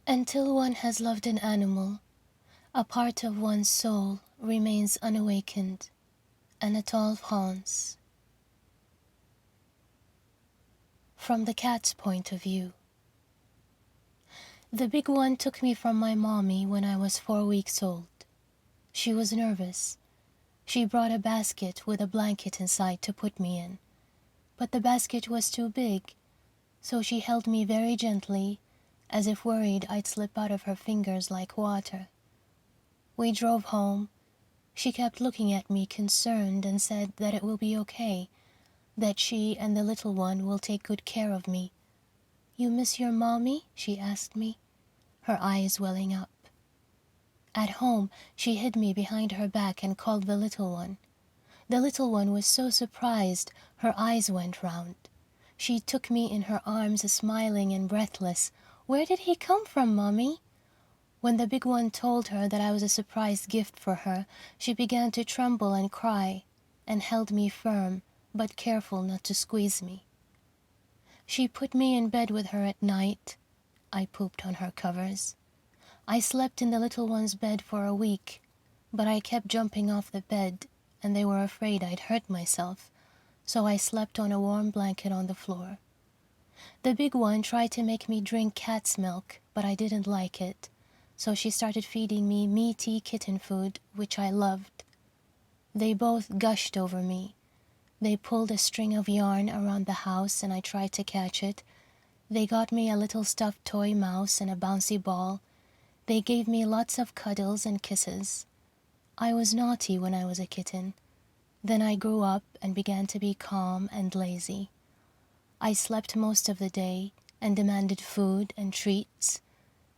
Until one has loved an animal, a part of one's soul remains unawakened, and it all haunts. From the cat's point of view. The big one took me from my mommy when I was 4 weeks old. She was nervous. She brought a basket with a blanket inside to put me in. But the basket was too big, so she held me very gently, as if worried I'd slip out of her fingers like water. We drove home. She kept looking at me concerned and said that it will be okay, that she and the little one will take good care of me. "You miss your mommy?" she asked me, her eyes welling up. At home, she hid me behind her back and called the little one. The little one was so surprised, her eyes went round. She took me in her arms, smiling and breathless. "Where did he come from, Mommy?" When the big one told her that I was a surprise gift for her, she began to tremble and cry, and held me firm, but careful not to squeeze me. She put me in bed with her at night. I pooped on her covers. I slept in the little one's bed for a week, but I kept jumping off the bed, and they were afraid I'd hurt myself, so I slept on a warm blanket on the floor. The big one tried to make me drink cat's milk, but I didn't like it, so she started feeding me meaty kitten food, which I loved. They both gushed over me. They pulled a string of yarn around the house and I tried to catch it. They got me a little stuffed toy mouse and a bouncy ball. They gave me lots of cuddles and kisses. I was naughty when I was a kitten. Then I grew up and began to be calm and lazy. I slept most of the day and demanded food and treats.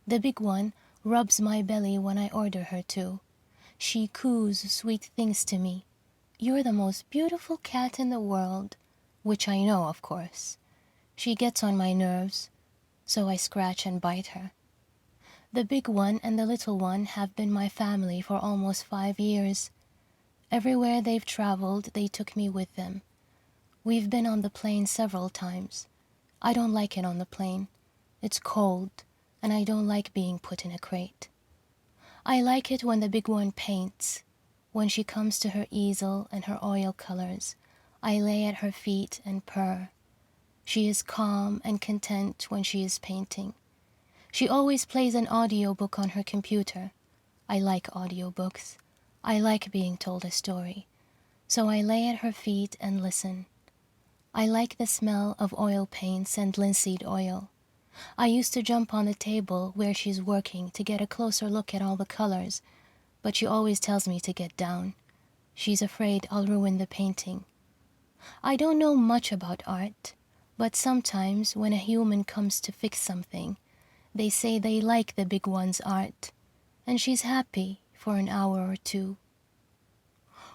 The big one rubs my belly when I order her to. She coos sweet things to me. "You're the most beautiful cat in the world," which I know, of course. She gets on my nerves, so I scratch and bite her. The big one and the little one have been my family for almost 5 years. Everywhere they've traveled, they took me with them. We've been on the plane several times. I don't like it on the plane. It's cold, and I don't like being put in a crate. I like it when the big one paints. When she comes to her easel and her oil colors, I lay at her feet and purr. She is calm and content when she is painting. She always plays an audiobook on her computer. I like audiobooks. I like being told a story. So I lay at her feet and listen. I like the smell of oil paints and linseed oil. I used to jump on the table where she's working to get a closer look at all the colors, but she always tells me to get down. She's afraid I'll ruin the painting. I don't know much about art, but sometimes when a human comes to fix something, they say they like the big one's art, and she's happy for an hour or two.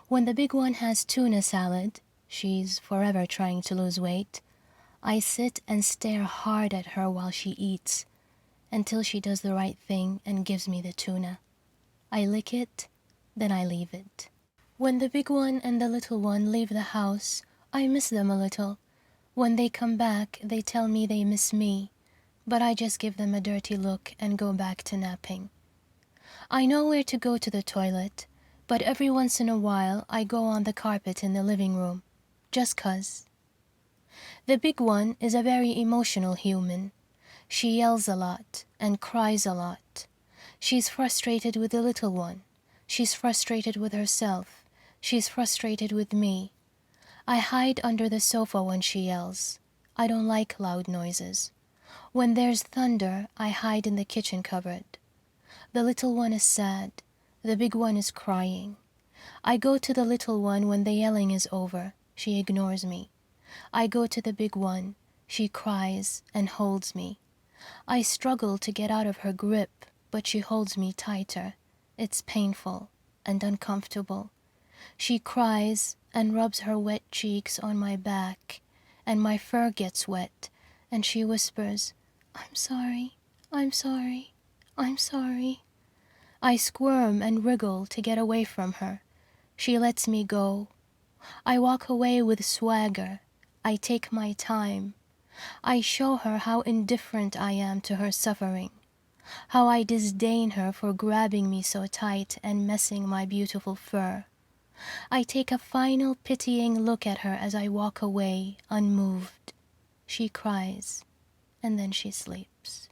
When the big one has tuna salad, she's forever trying to lose weight, I sit and stare hard at her while she eats, until she does the right thing and gives me the tuna. I lick it, then I leave it. When the big one and the little one leave the house, I miss them a little. When they come back, they tell me they miss me, but I just give them a dirty look and go back to napping. I know where to go to the toilet, but every once in a while I go on the carpet in the living room, just 'cause. The big one is a very emotional human. She yells a lot and cries a lot. She's frustrated with the little one. She's frustrated with herself. She's frustrated with me. I hide under the sofa when she yells. I don't like loud noises. When there's thunder, I hide in the kitchen cupboard. The little one is sad. The big one is crying. I go to the little one when the yelling is over. She ignores me. I go to the big one. She cries and holds me. I struggle to get out of her grip, but she holds me tighter. It's painful and uncomfortable. She cries and rubs her wet cheeks on my back, and my fur gets wet, and she whispers, "I'm sorry, I'm sorry, I'm sorry." I squirm and wriggle to get away from her. She lets me go. I walk away with swagger. I take my time. I show her how indifferent I am to her suffering. How I disdain her for grabbing me so tight and messing my beautiful fur. I take a final pitying look at her as I walk away, unmoved. She cries, and then she sleeps.